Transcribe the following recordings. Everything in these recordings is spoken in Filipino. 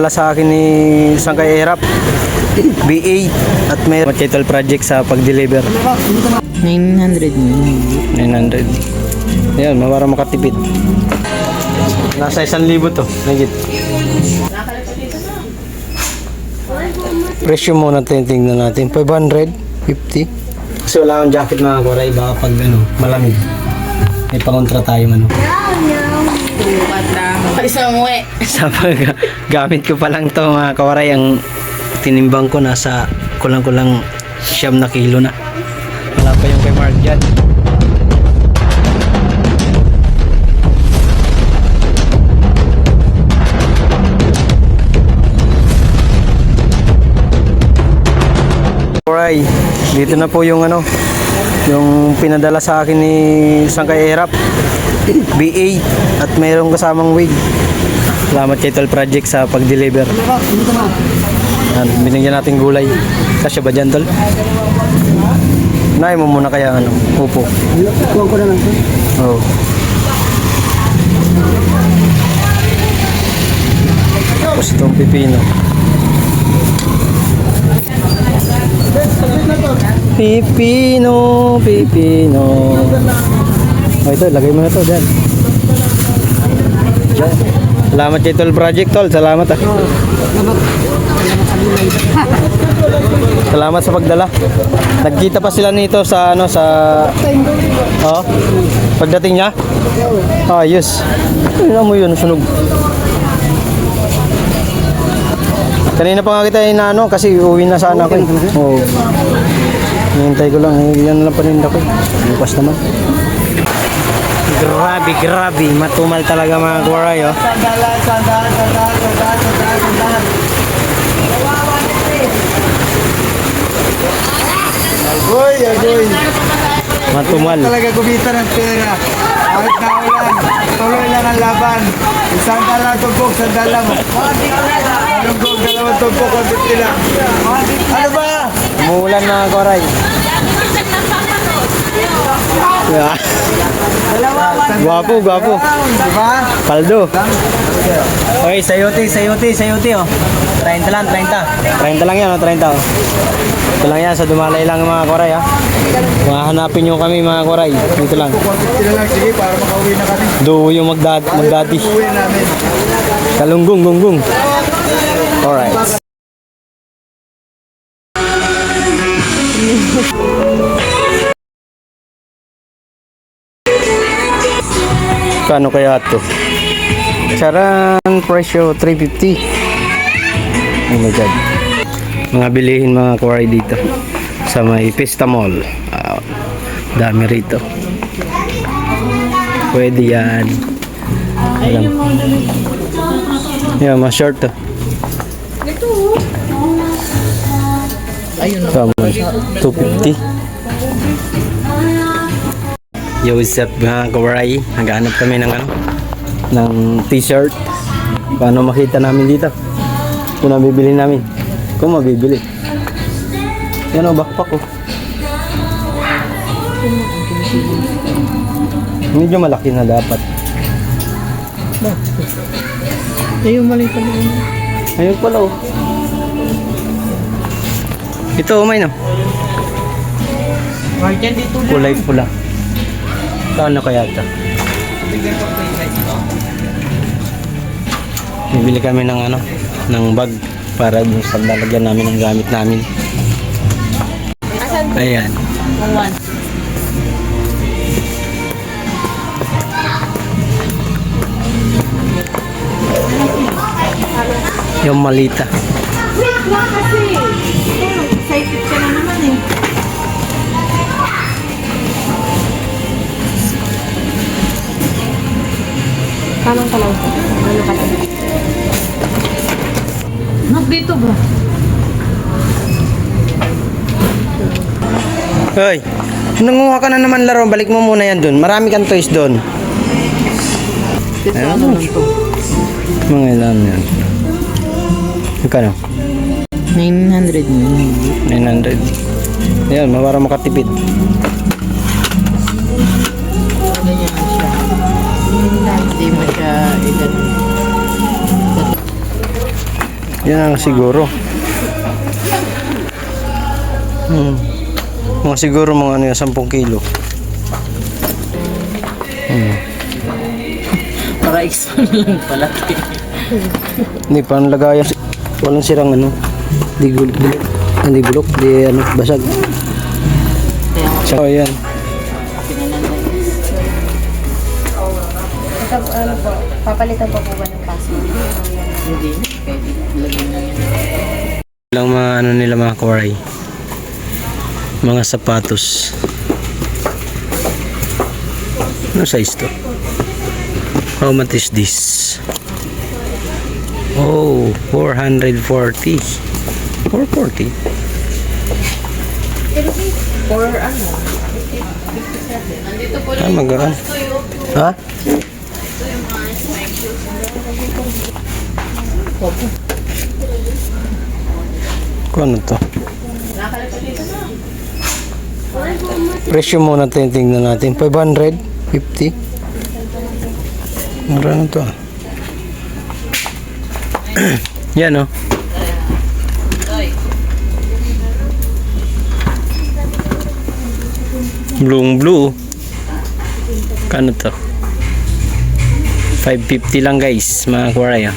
Wala sa akin ni Sangkay Erap B8 at may capital project sa pag-deliver 900 900. Ayan, para makatipid. Nasa 1,000 to. Nagit. Presyo muna tingnan natin. 550. Kasi wala akong jacket na kuray. Baka pag malamig. May pangontra tayo Sa gamit ko pa lang to mga kawaray. Ang tinimbang ko nasa kulang-kulang 9 kilo na. Wala pa yung kay Mark dyan. Alright, dito na po yung yung pinadala sa akin ni Sangkay Erap B8 at mayroong kasamang wig. Salamat kay Tol Project sa pag-deliver. Binigyan natin gulay. Kasya ba dyan, Tol? Naay mo muna kaya upo. Kuha ko na lang ito. Oo. Tapos itong pipino. Pipino. Oh, ito, lagay mo na ito dyan. Salamat kay Tol Project, Tol. Salamat Salamat sa pagdala. Nagkita pa sila nito sa pagdating niya. Ayos. Ano mo yun, sunog. Kanina pa nga kita kasi uwi na sana ako. Oo. Hintay ko lang, yan lang paninda ko. Bukas naman. Grabe, matumal talaga mga kuwaray, oh. Agoy. Matumal. Talaga kumita ng pera. Kahit na ulan, tuloy lang ang laban. Isang dala tumpok, isang dala mo. Tumpok, dalawang tumpok, kontit lang. Ano ba? Umuulan mga kuwaray. Yeah. Guwapo. Diba? Paldo. Okay, sayote oh. 30 lang, 30 lang yan, 30 oh. Ito lang yan, sa Dumalay lang mga koray ha. Hanapin nyo kami mga koray. Dito lang. Kontit lang, sige, para makauwi na kami. Do yung magdati. Uwi namin. Kalunggung. Alright. Kano kaya ito? Charang presyo 350. Oh my god. Mga bilihin mga kuwaray dito sa may Pista Mall. Dami rito. Pwede yan. Yan, mga short to. Ayun. 250. Yo, what's up mga kawaray? Naghahanap kami ng t-shirt. Paano makita namin dito? Kung nabibili namin. Kung mabibili. Yan o, backpack o. Medyo malaki na dapat. Ayun, maliit na lang. Ayun pala o. Ito, umay no. Kulay pula. Kano kaya ito? Bibili kami ng bag para dun sa lalagyan namin ng gamit namin. Ayan. Yung malita. Excited ka na naman eh. Kalang kalaw ko. Ano ka lang? Dito ba? Hoy, nanguha ka na naman laro. Balik mo muna yan dun. Marami kang toys dun. Ano lang to? Mga ilan yan. Magkano? 900 900. Ayan, para makatipid. Ganyan siya. Hindi mo siya i-ganun. Yan ang siguro. Mga siguro mga ano yan, 10 kilo. Para expand lang pala. Hindi pa lagayan. Walang sirang ano. Di gulok. Hindi gulok. Di ano, basag. So, ayan. Ano po, papalitan pa po ba ng password? Hindi. Pwede. Lagyan na yan. Lang mga ano nila mga kawaray. Mga sapatos. Ano size to? How much is this? Oh, 440. 440. For ano? Ah, magaan. Ha? Kung ano to? Presyo muna tingnan natin. 550. Mura na to ah. Yan oh. Blue. Kano to? 550 lang guys, mga kwaray ah.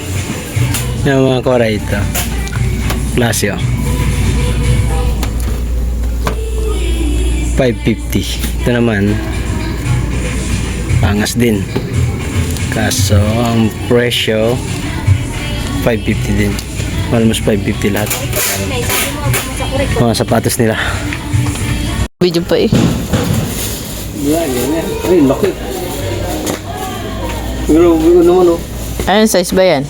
Yan mga kwaray ito. Klase oh. 550. Ito naman pangas din. Kaso ang presyo 550 din. Almost 550 lahat. Mga sapatos nila. Video pa eh. Yan. Ay, laki. Pero naman oh. Anong size ba yan?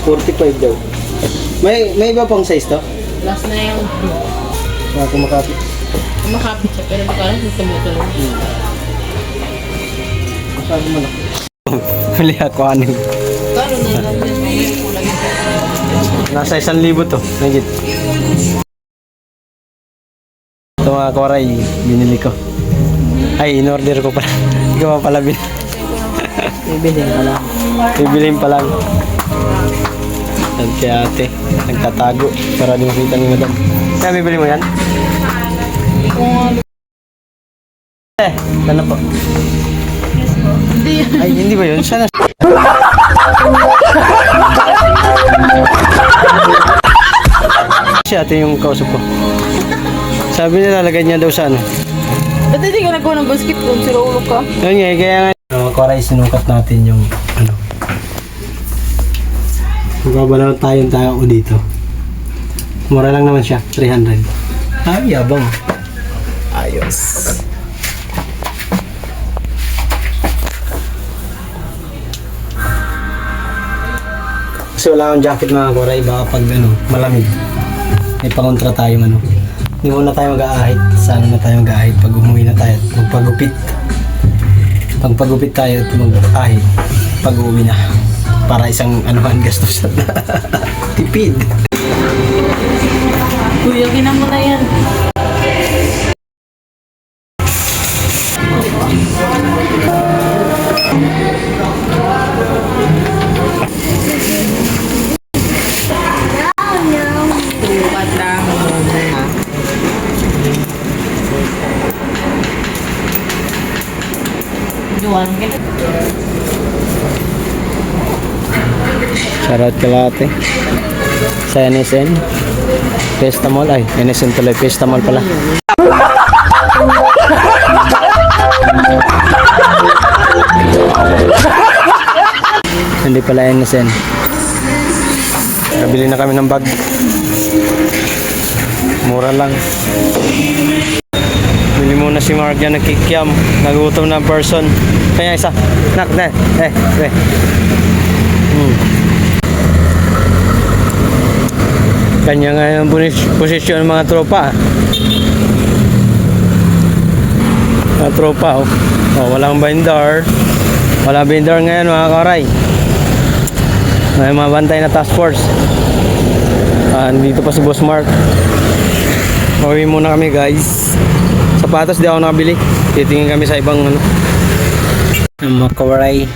45 daw. May iba pang size to? Last na yung Mga kumakapit. kumakapit siya pero baka lang tumuto lang. Masyado malaki. Huli ako anim. Kano na lang yan? May kulang ito. Nasa 1,000 to. Nagit. Ito mga kawaray, binili ko. Ay, in-order ko pala. Hindi ko pa pala Bibilin ka lang. bibiliin pa lang. Yan kay ate. Nagtatago para di makita ni madam. Kaya bibili mo yan? Ano po? Hindi. Ay, hindi ba yun? Sana. Si ate yung kausap ko. Sabi niya lalagay niya daw sa ano. Ba't hindi ka nagawa ng basketball? Sira ulo ka? Yun nga, kaya nga. Koray, sinukat natin yung ano. Magbabalaw tayong tao dito. Mura lang naman siya, 300. Ay, yabang. Ayos. Kasi wala akong jacket mga koray, baka pag ano, malamig. May pangontra tayong ano. Hindi muna tayo mag-aahit. Sana na tayo mag-aahit pag umuwi na tayo. Magpagupit. Pagpagupit tayo at mag-ahit pag uwi na. Para isang anuhan gastos na tipid. Kuya, ginang mo na yan. Tukat lang muna. Juan, Shoutout kalate. Sa NSN. Fiesta Mall. Ay, NSN tuloy. Fiesta Mall pala. Hindi pala NSN. Nabili na kami ng bag. Mura lang. Bili muna si Mark yan ng kikiam. Nagutom na ang person. Kaya isa. Nak, Kanya nga yung posisyon ng mga tropa. Mga tropa, oh. Oh, walang binder. Walang binder ngayon mga karay. May mga bantay na task force. Dito pa si Boss Mark. Uwi muna kami guys. Sapatos di ako nakabili. Titingin kami sa ibang ano. Mga kawaray.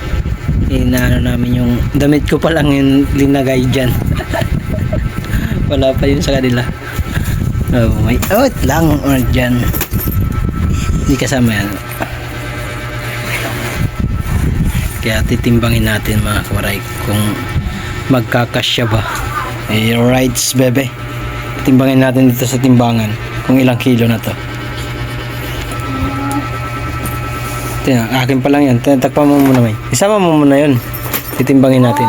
inaano namin yung damit ko pa lang yung linagay dyan. Wala pa yun sa kanila. Oh, may out lang or dyan. Hindi kasama yan. Kaya titimbangin natin mga kawaray kung magkakasya ba. Eh, rights bebe. Timbangin natin dito sa timbangan kung ilang kilo na to. Tingnan, akin pa lang yan. Takpan mo muna may. Isama mo muna yun. Titimbangin natin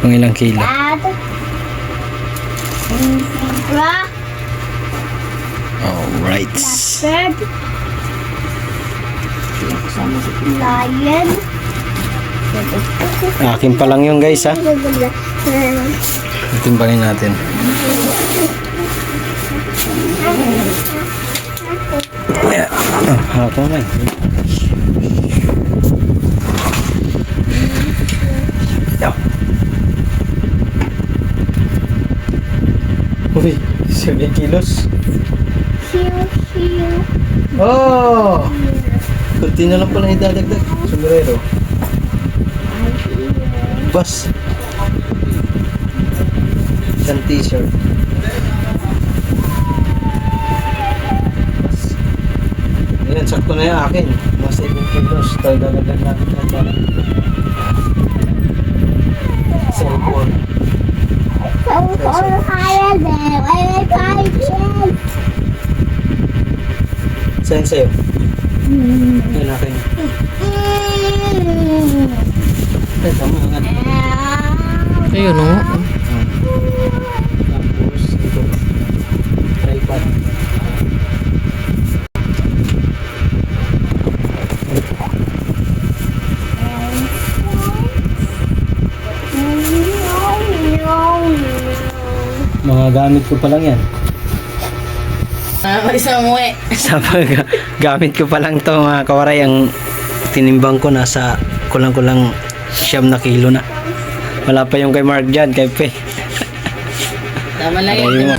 kung ilang kilo. Alright. Lion. Akin pa lang yun guys ha. Titimbangin natin. Yeah. Oh, ako naman. Yo. Uy, 7 kilos. Oh! Kunti na lang pala idadagdag. Sombrero. Bas. Isang t-shirt. Ayan, sakto na yung akin. Mga 7 kilos. Tayo dadagdag natin na pala. Cellphone. Saan sa'yo? Ayan akin. Ay, tama nga. Ayun o. Tapos, ito. Tripod. Mga gamit ko pa lang yan. Isa mo eh. Sa gamit ko pa lang to mga kawaray. Ang tinimbang ko nasa kulang-kulang 9 na kilo na. Wala pa yung kay Mark dyan, kay Pe. Tama lang Aray yun. mo.